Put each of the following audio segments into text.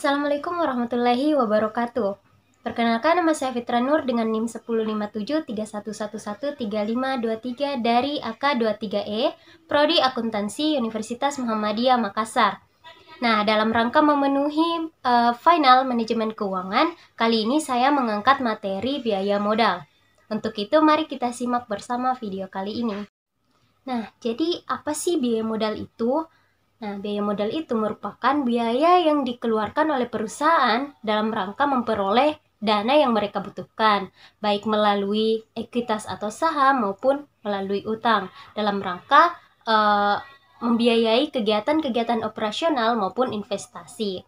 Assalamualaikum warahmatullahi wabarakatuh. Perkenalkan, nama saya Fitra Nur dengan NIM 105731113523 dari AK23E, Prodi Akuntansi Universitas Muhammadiyah Makassar. Nah, dalam rangka memenuhi final manajemen keuangan, kali ini saya mengangkat materi biaya modal. Untuk itu, mari kita simak bersama video kali ini. Nah, jadi apa sih biaya modal itu? Nah, biaya modal itu merupakan biaya yang dikeluarkan oleh perusahaan dalam rangka memperoleh dana yang mereka butuhkan, baik melalui ekuitas atau saham maupun melalui utang, dalam rangka membiayai kegiatan-kegiatan operasional maupun investasi.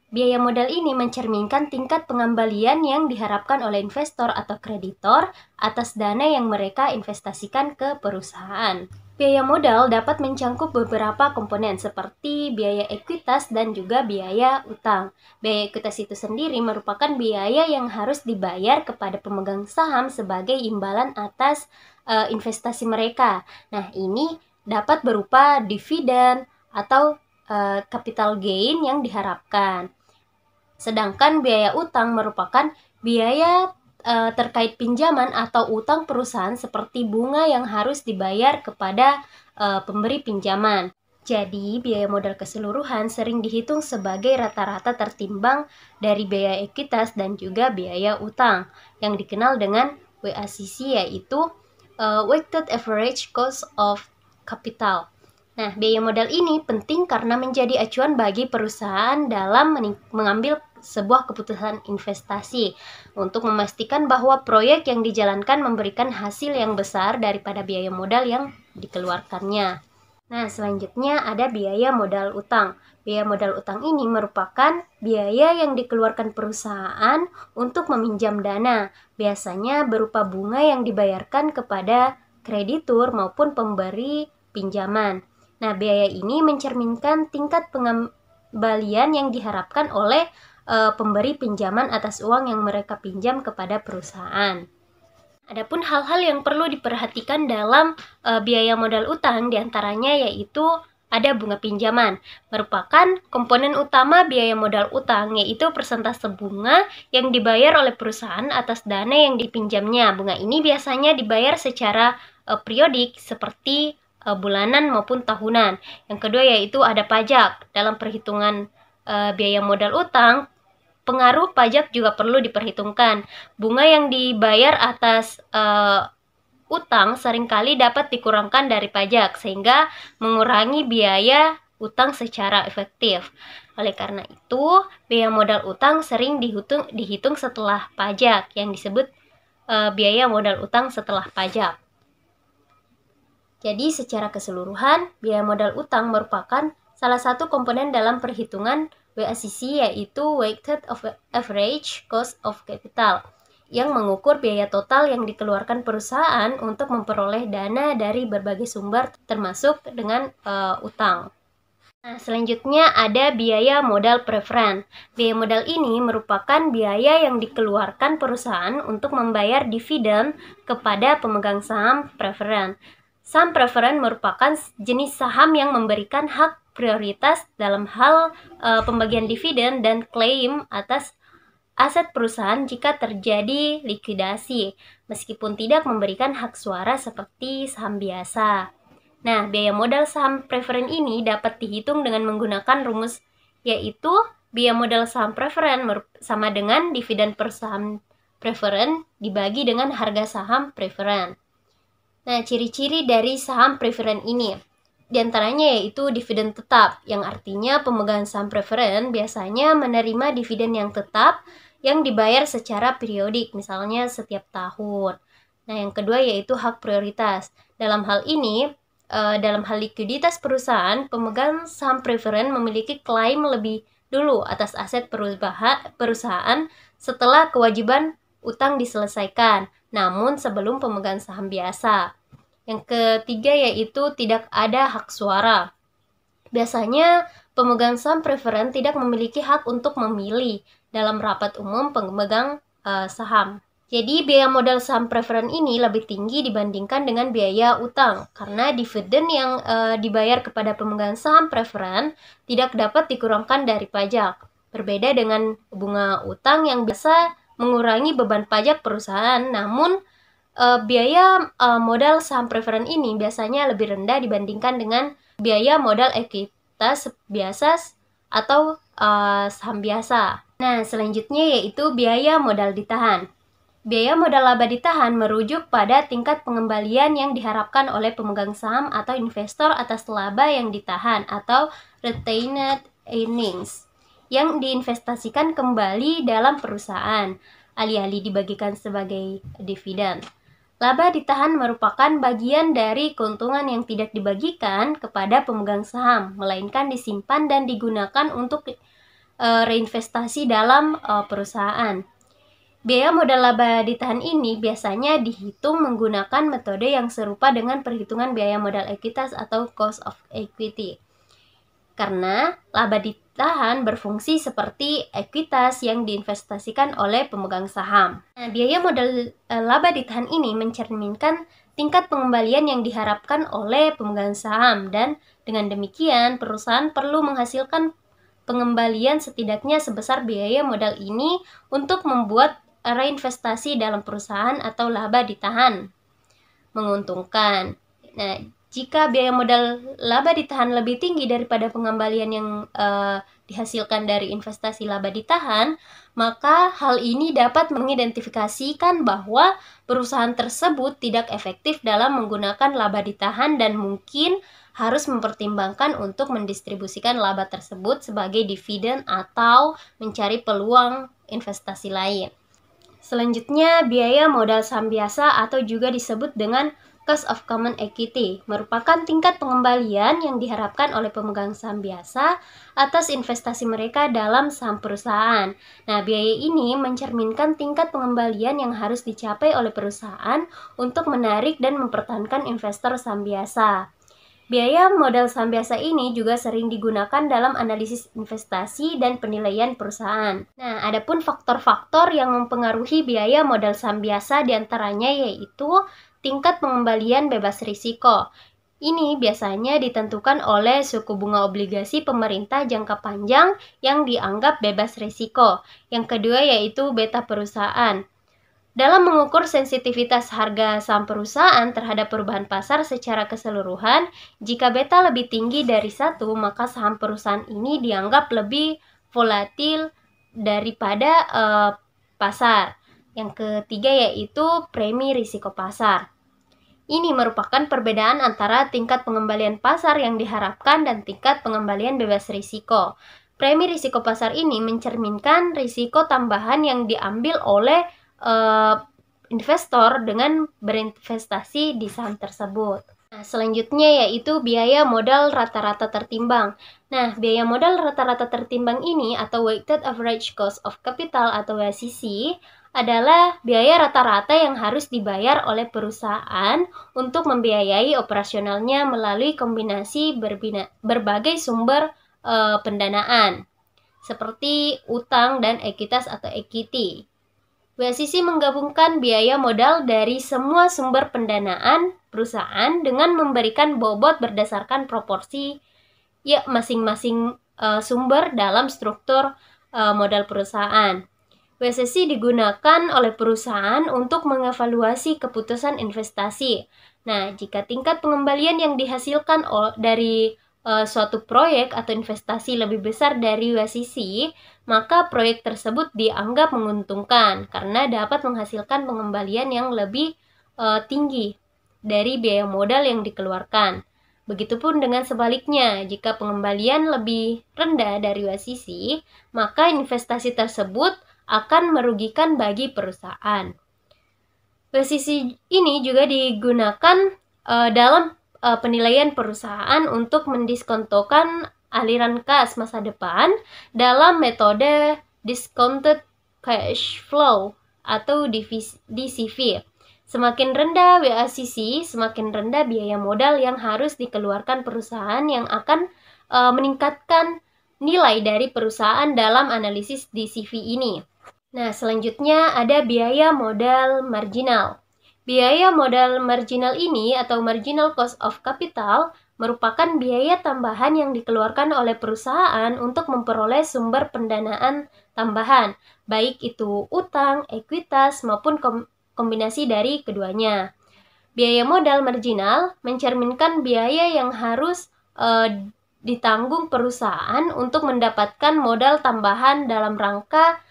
Biaya modal ini mencerminkan tingkat pengembalian yang diharapkan oleh investor atau kreditor atas dana yang mereka investasikan ke perusahaan. Biaya modal dapat mencangkup beberapa komponen seperti biaya ekuitas dan juga biaya utang. Biaya ekuitas itu sendiri merupakan biaya yang harus dibayar kepada pemegang saham sebagai imbalan atas investasi mereka. Nah, ini dapat berupa dividen atau capital gain yang diharapkan. Sedangkan biaya utang merupakan biaya terkait pinjaman atau utang perusahaan seperti bunga yang harus dibayar kepada pemberi pinjaman. Jadi, biaya modal keseluruhan sering dihitung sebagai rata-rata tertimbang dari biaya ekuitas dan juga biaya utang yang dikenal dengan WACC, yaitu Weighted Average Cost of Capital. Nah, biaya modal ini penting karena menjadi acuan bagi perusahaan dalam mengambil sebuah keputusan investasi untuk memastikan bahwa proyek yang dijalankan memberikan hasil yang besar daripada biaya modal yang dikeluarkannya. Nah, selanjutnya ada biaya modal utang. Biaya modal utang ini merupakan biaya yang dikeluarkan perusahaan untuk meminjam dana, biasanya berupa bunga yang dibayarkan kepada kreditur maupun pemberi pinjaman. Nah, biaya ini mencerminkan tingkat pengembalian yang diharapkan oleh pemberi pinjaman atas uang yang mereka pinjam kepada perusahaan. Adapun hal-hal yang perlu diperhatikan dalam biaya modal utang diantaranya yaitu ada bunga pinjaman, merupakan komponen utama biaya modal utang, yaitu persentase bunga yang dibayar oleh perusahaan atas dana yang dipinjamnya. Bunga ini biasanya dibayar secara periodik seperti bulanan maupun tahunan. Yang kedua yaitu ada pajak. Dalam perhitungan biaya modal utang, pengaruh pajak juga perlu diperhitungkan. Bunga yang dibayar atas utang seringkali dapat dikurangkan dari pajak, sehingga mengurangi biaya utang secara efektif. Oleh karena itu, biaya modal utang sering dihitung setelah pajak, yang disebut biaya modal utang setelah pajak. Jadi, secara keseluruhan, biaya modal utang merupakan salah satu komponen dalam perhitungan WACC, yaitu Weighted Average Cost of Capital, yang mengukur biaya total yang dikeluarkan perusahaan untuk memperoleh dana dari berbagai sumber, termasuk dengan utang. Nah, selanjutnya ada biaya modal preferen. Biaya modal ini merupakan biaya yang dikeluarkan perusahaan untuk membayar dividen kepada pemegang saham preferen. Saham preferen merupakan jenis saham yang memberikan hak prioritas dalam hal pembagian dividen dan klaim atas aset perusahaan jika terjadi likuidasi, meskipun tidak memberikan hak suara seperti saham biasa. Nah, biaya modal saham preferen ini dapat dihitung dengan menggunakan rumus, yaitu biaya modal saham preferen sama dengan dividen per saham preferen dibagi dengan harga saham preferen. Nah, ciri-ciri dari saham preferen ini diantaranya yaitu dividen tetap, yang artinya pemegang saham preferen biasanya menerima dividen yang tetap yang dibayar secara periodik, misalnya setiap tahun. Nah, yang kedua yaitu hak prioritas. Dalam hal ini, dalam hal likuiditas perusahaan, pemegang saham preferen memiliki klaim lebih dulu atas aset perusahaan setelah kewajiban utang diselesaikan, namun sebelum pemegang saham biasa. Yang ketiga yaitu tidak ada hak suara. Biasanya pemegang saham preferen tidak memiliki hak untuk memilih dalam rapat umum pemegang saham. Jadi biaya modal saham preferen ini lebih tinggi dibandingkan dengan biaya utang, karena dividen yang dibayar kepada pemegang saham preferen tidak dapat dikurangkan dari pajak. Berbeda dengan bunga utang yang bisa mengurangi beban pajak perusahaan, namun biaya modal saham preferen ini biasanya lebih rendah dibandingkan dengan biaya modal ekuitas biasa atau saham biasa. Nah, selanjutnya yaitu biaya modal ditahan. Biaya modal laba ditahan merujuk pada tingkat pengembalian yang diharapkan oleh pemegang saham atau investor atas laba yang ditahan atau retained earnings yang diinvestasikan kembali dalam perusahaan, alih-alih dibagikan sebagai dividen. Laba ditahan merupakan bagian dari keuntungan yang tidak dibagikan kepada pemegang saham, melainkan disimpan dan digunakan untuk reinvestasi dalam perusahaan. Biaya modal laba ditahan ini biasanya dihitung menggunakan metode yang serupa dengan perhitungan biaya modal ekuitas atau cost of equity. Karena laba ditahan berfungsi seperti ekuitas yang diinvestasikan oleh pemegang saham. Nah, biaya modal laba ditahan ini mencerminkan tingkat pengembalian yang diharapkan oleh pemegang saham, dan dengan demikian perusahaan perlu menghasilkan pengembalian setidaknya sebesar biaya modal ini untuk membuat reinvestasi dalam perusahaan atau laba ditahan menguntungkan. Nah, jika biaya modal laba ditahan lebih tinggi daripada pengembalian yang dihasilkan dari investasi laba ditahan, maka hal ini dapat mengidentifikasikan bahwa perusahaan tersebut tidak efektif dalam menggunakan laba ditahan dan mungkin harus mempertimbangkan untuk mendistribusikan laba tersebut sebagai dividen atau mencari peluang investasi lain. Selanjutnya, biaya modal saham biasa atau juga disebut dengan cost of common equity merupakan tingkat pengembalian yang diharapkan oleh pemegang saham biasa atas investasi mereka dalam saham perusahaan. Nah, biaya ini mencerminkan tingkat pengembalian yang harus dicapai oleh perusahaan untuk menarik dan mempertahankan investor saham biasa. Biaya modal saham biasa ini juga sering digunakan dalam analisis investasi dan penilaian perusahaan. Nah, adapun faktor-faktor yang mempengaruhi biaya modal saham biasa diantaranya yaitu tingkat pengembalian bebas risiko. Ini biasanya ditentukan oleh suku bunga obligasi pemerintah jangka panjang yang dianggap bebas risiko. Yang kedua yaitu beta perusahaan. Dalam mengukur sensitivitas harga saham perusahaan terhadap perubahan pasar secara keseluruhan, jika beta lebih tinggi dari 1, maka saham perusahaan ini dianggap lebih volatil daripada pasar. Yang ketiga yaitu premi risiko pasar. Ini merupakan perbedaan antara tingkat pengembalian pasar yang diharapkan dan tingkat pengembalian bebas risiko. Premi risiko pasar ini mencerminkan risiko tambahan yang diambil oleh investor dengan berinvestasi di saham tersebut. Nah, selanjutnya yaitu biaya modal rata-rata tertimbang. Nah, biaya modal rata-rata tertimbang ini atau weighted average cost of capital atau WACC adalah biaya rata-rata yang harus dibayar oleh perusahaan untuk membiayai operasionalnya melalui kombinasi berbagai sumber pendanaan seperti utang dan ekuitas atau equity. WACC menggabungkan biaya modal dari semua sumber pendanaan perusahaan dengan memberikan bobot berdasarkan proporsi masing-masing sumber dalam struktur modal perusahaan. WACC digunakan oleh perusahaan untuk mengevaluasi keputusan investasi. Nah, jika tingkat pengembalian yang dihasilkan dari suatu proyek atau investasi lebih besar dari WACC, maka proyek tersebut dianggap menguntungkan karena dapat menghasilkan pengembalian yang lebih tinggi dari biaya modal yang dikeluarkan. Begitupun dengan sebaliknya, jika pengembalian lebih rendah dari WACC, maka investasi tersebut akan merugikan bagi perusahaan. WACC ini juga digunakan dalam penilaian perusahaan untuk mendiskontokan aliran kas masa depan dalam metode discounted cash flow atau DCF. Semakin rendah WACC, semakin rendah biaya modal yang harus dikeluarkan perusahaan yang akan meningkatkan nilai dari perusahaan dalam analisis DCF ini. Nah, selanjutnya ada biaya modal marginal. Biaya modal marginal ini atau marginal cost of capital merupakan biaya tambahan yang dikeluarkan oleh perusahaan untuk memperoleh sumber pendanaan tambahan, baik itu utang, ekuitas, maupun kombinasi dari keduanya. Biaya modal marginal mencerminkan biaya yang harus ditanggung perusahaan untuk mendapatkan modal tambahan dalam rangka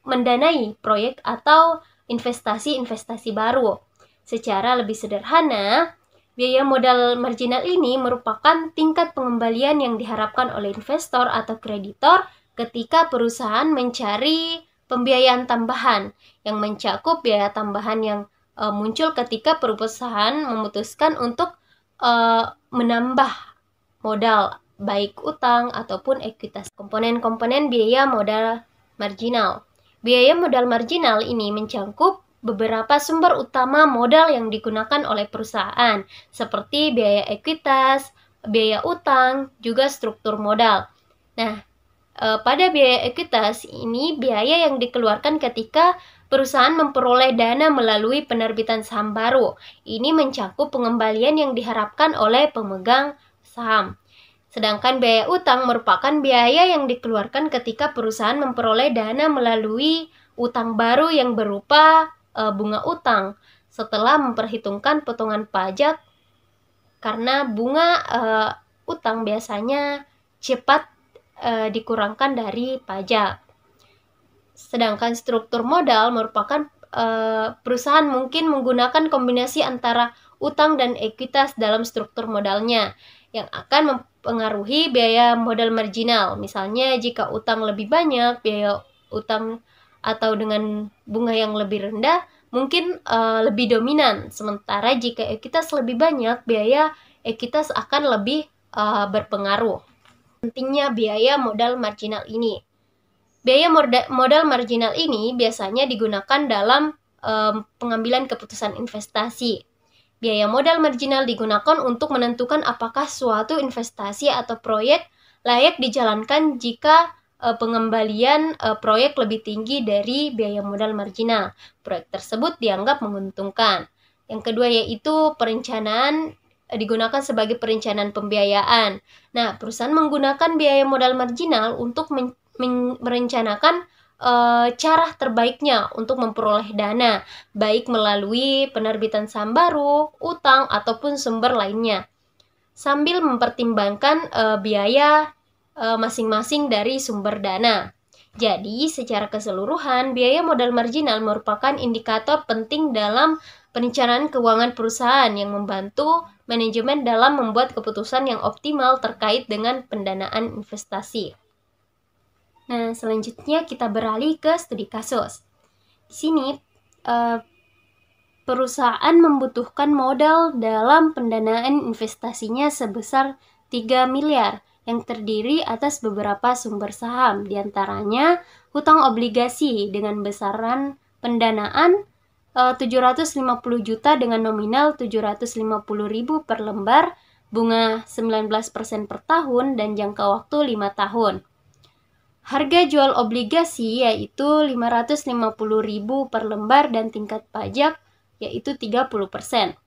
mendanai proyek atau investasi-investasi baru. Secara lebih sederhana, biaya modal marginal ini merupakan tingkat pengembalian yang diharapkan oleh investor atau kreditor ketika perusahaan mencari pembiayaan tambahan yang mencakup biaya tambahan yang muncul ketika perusahaan memutuskan untuk menambah modal baik utang ataupun ekuitas. Komponen-komponen biaya modal marginal. Biaya modal marginal ini mencakup beberapa sumber utama modal yang digunakan oleh perusahaan, seperti biaya ekuitas, biaya utang, juga struktur modal. Nah, pada biaya ekuitas ini biaya yang dikeluarkan ketika perusahaan memperoleh dana melalui penerbitan saham baru. Ini mencakup pengembalian yang diharapkan oleh pemegang saham. Sedangkan biaya utang merupakan biaya yang dikeluarkan ketika perusahaan memperoleh dana melalui utang baru yang berupa bunga utang setelah memperhitungkan potongan pajak, karena bunga utang biasanya cepat dikurangkan dari pajak. Sedangkan struktur modal merupakan perusahaan mungkin menggunakan kombinasi antara utang dan ekuitas dalam struktur modalnya yang akan mempengaruhi biaya modal marginal. Misalnya jika utang lebih banyak, biaya utang atau dengan bunga yang lebih rendah mungkin lebih dominan. Sementara jika ekuitas lebih banyak, biaya ekuitas akan lebih berpengaruh. Pentingnya biaya modal marginal ini. Biaya modal marginal ini biasanya digunakan dalam pengambilan keputusan investasi. Biaya modal marginal digunakan untuk menentukan apakah suatu investasi atau proyek layak dijalankan jika pengembalian proyek lebih tinggi dari biaya modal marginal. Proyek tersebut dianggap menguntungkan. Yang kedua yaitu perencanaan, digunakan sebagai perencanaan pembiayaan. Nah, perusahaan menggunakan biaya modal marginal untuk merencanakan cara terbaiknya untuk memperoleh dana, baik melalui penerbitan saham baru, utang, ataupun sumber lainnya, sambil mempertimbangkan biaya masing-masing dari sumber dana. Jadi, secara keseluruhan, biaya modal marginal merupakan indikator penting dalam perencanaan keuangan perusahaan yang membantu manajemen dalam membuat keputusan yang optimal terkait dengan pendanaan investasi. Nah, selanjutnya kita beralih ke studi kasus. Di sini, perusahaan membutuhkan modal dalam pendanaan investasinya sebesar 3 miliar yang terdiri atas beberapa sumber saham, diantaranya hutang obligasi dengan besaran pendanaan 750 juta dengan nominal 750.000 per lembar, bunga 19% per tahun, dan jangka waktu 5 tahun. Harga jual obligasi yaitu 550.000 per lembar dan tingkat pajak yaitu 30%.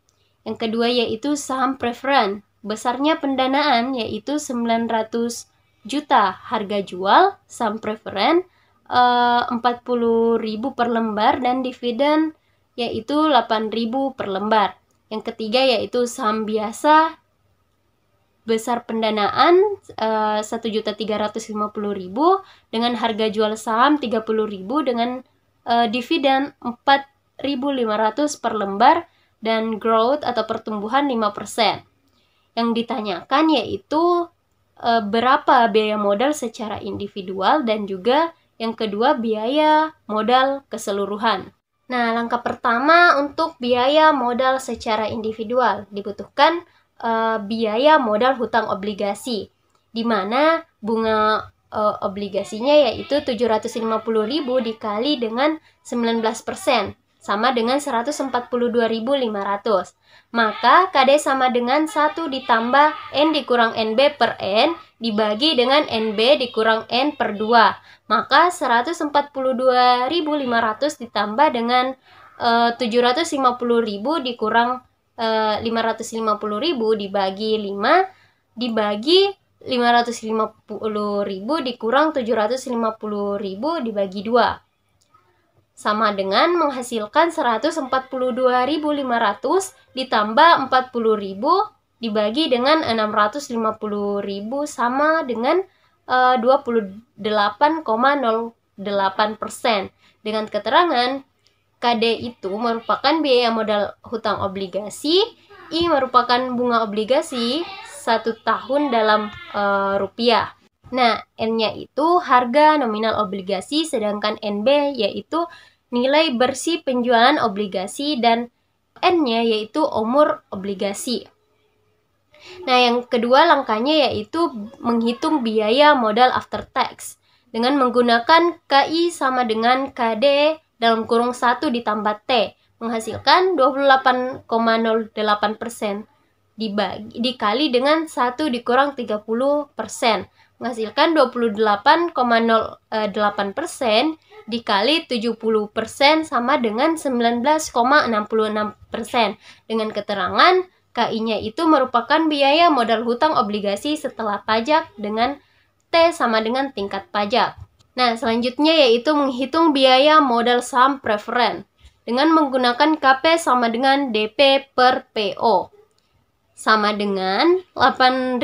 Yang kedua yaitu saham preferen. Besarnya pendanaan yaitu 900 juta. Harga jual saham preferen 40.000 per lembar dan dividen yaitu 8.000 per lembar. Yang ketiga yaitu saham biasa. Besar pendanaan 1.350.000 dengan harga jual saham 30.000 dengan dividen 4.500 per lembar dan growth atau pertumbuhan 5%. Yang ditanyakan yaitu berapa biaya modal secara individual dan juga yang kedua biaya modal keseluruhan. Nah, langkah pertama untuk biaya modal secara individual dibutuhkan biaya modal hutang obligasi, di mana bunga obligasinya yaitu 750.000 dikali dengan 19%, sama dengan 142.500. Maka KD sama dengan 1 ditambah N dikurang NB per N dibagi dengan NB dikurang N per 2. Maka 142.500 ditambah dengan 750.000 dikurang 550.000 dibagi 5 dibagi 550.000 dikurang 750.000 dibagi 2. Sama dengan menghasilkan 142.500 ditambah 40.000 dibagi dengan 650.000 sama dengan 28,08%. Dengan keterangan KD itu merupakan biaya modal hutang obligasi, I merupakan bunga obligasi 1 tahun dalam rupiah. Nah, N-nya itu harga nominal obligasi, sedangkan NB yaitu nilai bersih penjualan obligasi, dan N-nya yaitu umur obligasi. Nah, yang kedua langkahnya yaitu menghitung biaya modal after tax dengan menggunakan KI sama dengan KD dalam kurung 1 ditambah T, menghasilkan 28,08% dikali dengan 1 dikurang 30%, menghasilkan 28,08% dikali 70% sama dengan 19,66%. Dengan keterangan KI-nya itu merupakan biaya modal hutang obligasi setelah pajak dengan T sama dengan tingkat pajak. Nah, selanjutnya yaitu menghitung biaya modal saham preferen dengan menggunakan KP sama dengan DP per PO. Sama dengan 8.000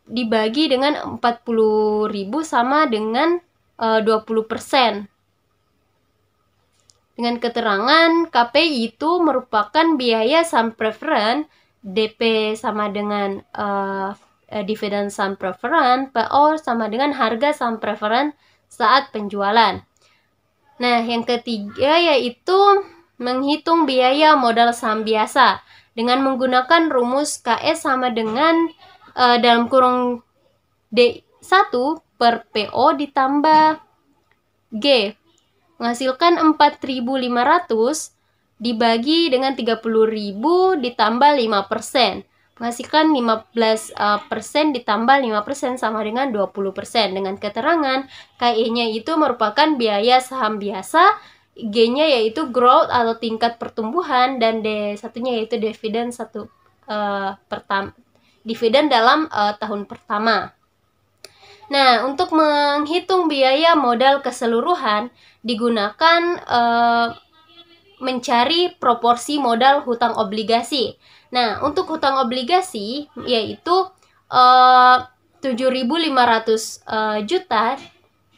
dibagi dengan 40.000 sama dengan 20%. Dengan keterangan KPI itu merupakan biaya saham preferen, DP sama dengan dividen saham preferen, PO sama dengan harga saham preferen saat penjualan. Nah, yang ketiga yaitu menghitung biaya modal saham biasa dengan menggunakan rumus KS sama dengan dalam kurung D1 per PO ditambah G, menghasilkan 4.500 dibagi dengan 30.000 ditambah 5%, menghasilkan 15% ditambah 5% sama dengan 20%. Dengan keterangan KI-nya itu merupakan biaya saham biasa, G-nya yaitu growth atau tingkat pertumbuhan, dan D1-nya yaitu dividen dividen dalam tahun pertama. Nah, untuk menghitung biaya modal keseluruhan digunakan mencari proporsi modal hutang obligasi. Nah, untuk hutang obligasi yaitu 7.500 juta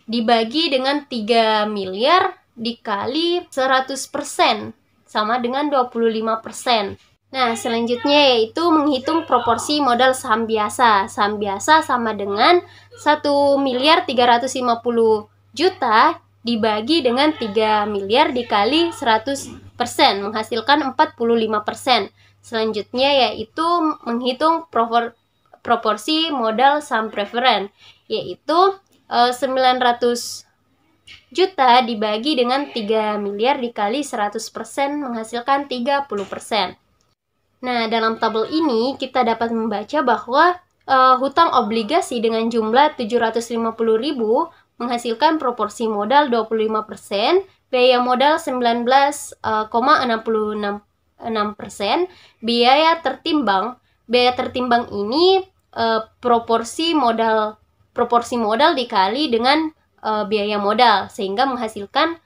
dibagi dengan 3 miliar dikali 100% sama dengan 25%. Nah, selanjutnya yaitu menghitung proporsi modal saham biasa. Saham biasa sama dengan 1.350 juta dibagi dengan 3 miliar dikali 100%, menghasilkan 45%. Selanjutnya yaitu menghitung proporsi modal saham preferen, yaitu 900 juta dibagi dengan 3 miliar dikali 100%, menghasilkan 30%. Nah, dalam tabel ini kita dapat membaca bahwa hutang obligasi dengan jumlah 750.000 menghasilkan proporsi modal 25%, biaya modal 19,66%, biaya tertimbang ini proporsi modal dikali dengan biaya modal sehingga menghasilkan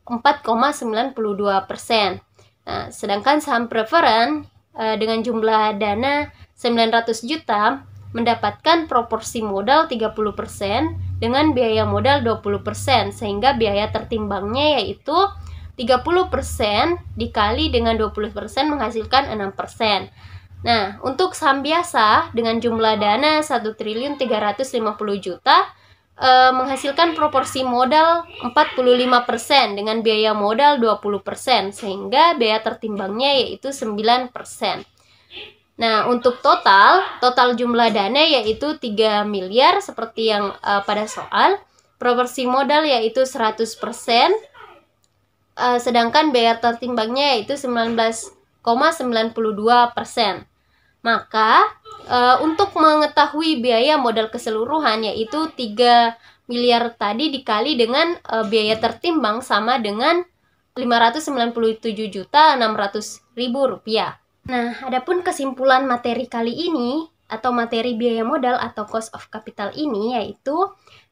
4,92%. Nah, sedangkan saham preferen dengan jumlah dana 900 juta mendapatkan proporsi modal 30% dengan biaya modal 20%, sehingga biaya tertimbangnya yaitu 30% dikali dengan 20% menghasilkan 6%. Nah, untuk saham biasa dengan jumlah dana 1.350 juta menghasilkan proporsi modal 45% dengan biaya modal 20%, sehingga biaya tertimbangnya yaitu 9%. Nah, untuk total jumlah dana yaitu 3 miliar seperti yang pada soal. Proporsi modal yaitu 100%, sedangkan biaya tertimbangnya yaitu 19,92%. Maka untuk mengetahui biaya modal keseluruhan yaitu 3 miliar tadi dikali dengan biaya tertimbang sama dengan 597.600.000 rupiah. Nah, adapun kesimpulan materi kali ini atau materi biaya modal atau cost of capital ini yaitu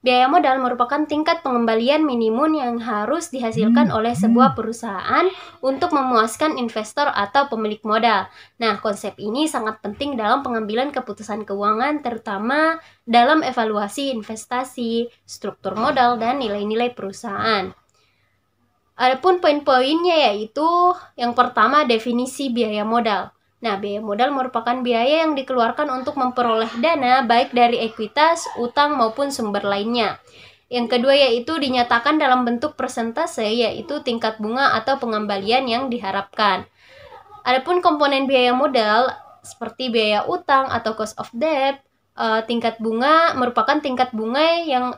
biaya modal merupakan tingkat pengembalian minimum yang harus dihasilkan oleh sebuah perusahaan untuk memuaskan investor atau pemilik modal. Nah, konsep ini sangat penting dalam pengambilan keputusan keuangan terutama dalam evaluasi investasi, struktur modal, dan nilai-nilai perusahaan. Adapun poin-poinnya yaitu yang pertama definisi biaya modal. Nah, biaya modal merupakan biaya yang dikeluarkan untuk memperoleh dana baik dari ekuitas, utang maupun sumber lainnya. Yang kedua yaitu dinyatakan dalam bentuk persentase yaitu tingkat bunga atau pengembalian yang diharapkan. Adapun komponen biaya modal seperti biaya utang atau cost of debt, tingkat bunga merupakan tingkat bunga yang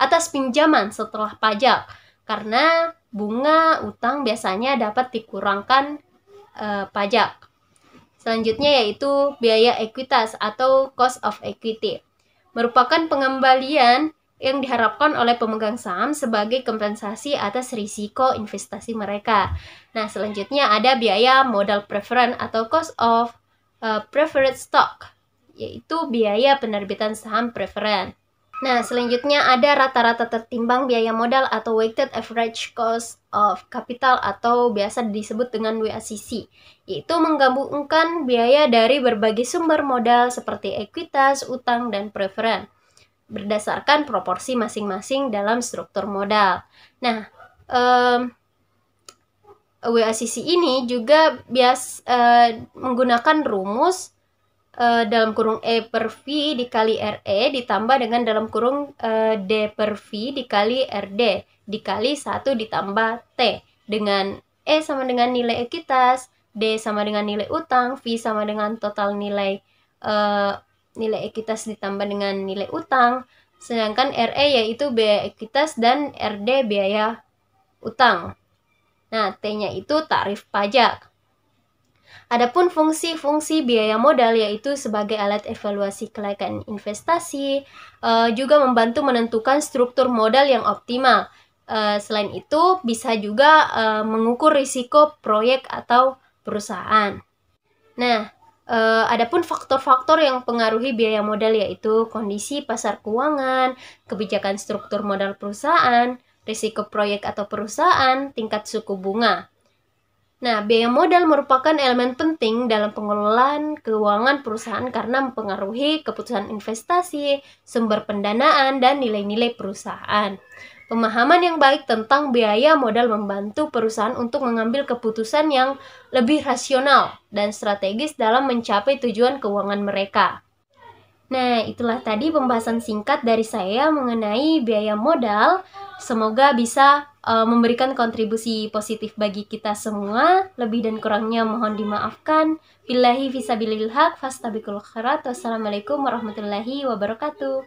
atas pinjaman setelah pajak. Karena bunga utang biasanya dapat dikurangkan pajak. Selanjutnya yaitu biaya ekuitas atau cost of equity. Merupakan pengembalian yang diharapkan oleh pemegang saham sebagai kompensasi atas risiko investasi mereka. Nah, selanjutnya ada biaya modal preferred atau cost of preferred stock, yaitu biaya penerbitan saham preferred. Nah, selanjutnya ada rata-rata tertimbang biaya modal atau weighted average cost of capital atau biasa disebut dengan WACC, yaitu menggabungkan biaya dari berbagai sumber modal seperti ekuitas, utang, dan preferred berdasarkan proporsi masing-masing dalam struktur modal. Nah, WACC ini juga menggunakan rumus dalam kurung E per V dikali RE ditambah dengan dalam kurung D per V dikali RD dikali 1 ditambah T, dengan E sama dengan nilai ekuitas, D sama dengan nilai utang, V sama dengan total nilai nilai ekuitas ditambah dengan nilai utang, sedangkan RE yaitu biaya ekuitas dan RD biaya utang. Nah, T-nya itu tarif pajak. Adapun fungsi-fungsi biaya modal yaitu sebagai alat evaluasi kelayakan investasi, juga membantu menentukan struktur modal yang optimal. Selain itu, bisa juga mengukur risiko proyek atau perusahaan. Nah, adapun faktor-faktor yang mempengaruhi biaya modal yaitu kondisi pasar keuangan, kebijakan struktur modal perusahaan, risiko proyek atau perusahaan, tingkat suku bunga. Nah, biaya modal merupakan elemen penting dalam pengelolaan keuangan perusahaan karena mempengaruhi keputusan investasi, sumber pendanaan, dan nilai-nilai perusahaan. Pemahaman yang baik tentang biaya modal membantu perusahaan untuk mengambil keputusan yang lebih rasional dan strategis dalam mencapai tujuan keuangan mereka. Nah, itulah tadi pembahasan singkat dari saya mengenai biaya modal. Semoga bisa memberikan kontribusi positif bagi kita semua. Lebih dan kurangnya mohon dimaafkan. Billahi fisabilil haq, fastabiqul khairat. Wassalamualaikum warahmatullahi wabarakatuh.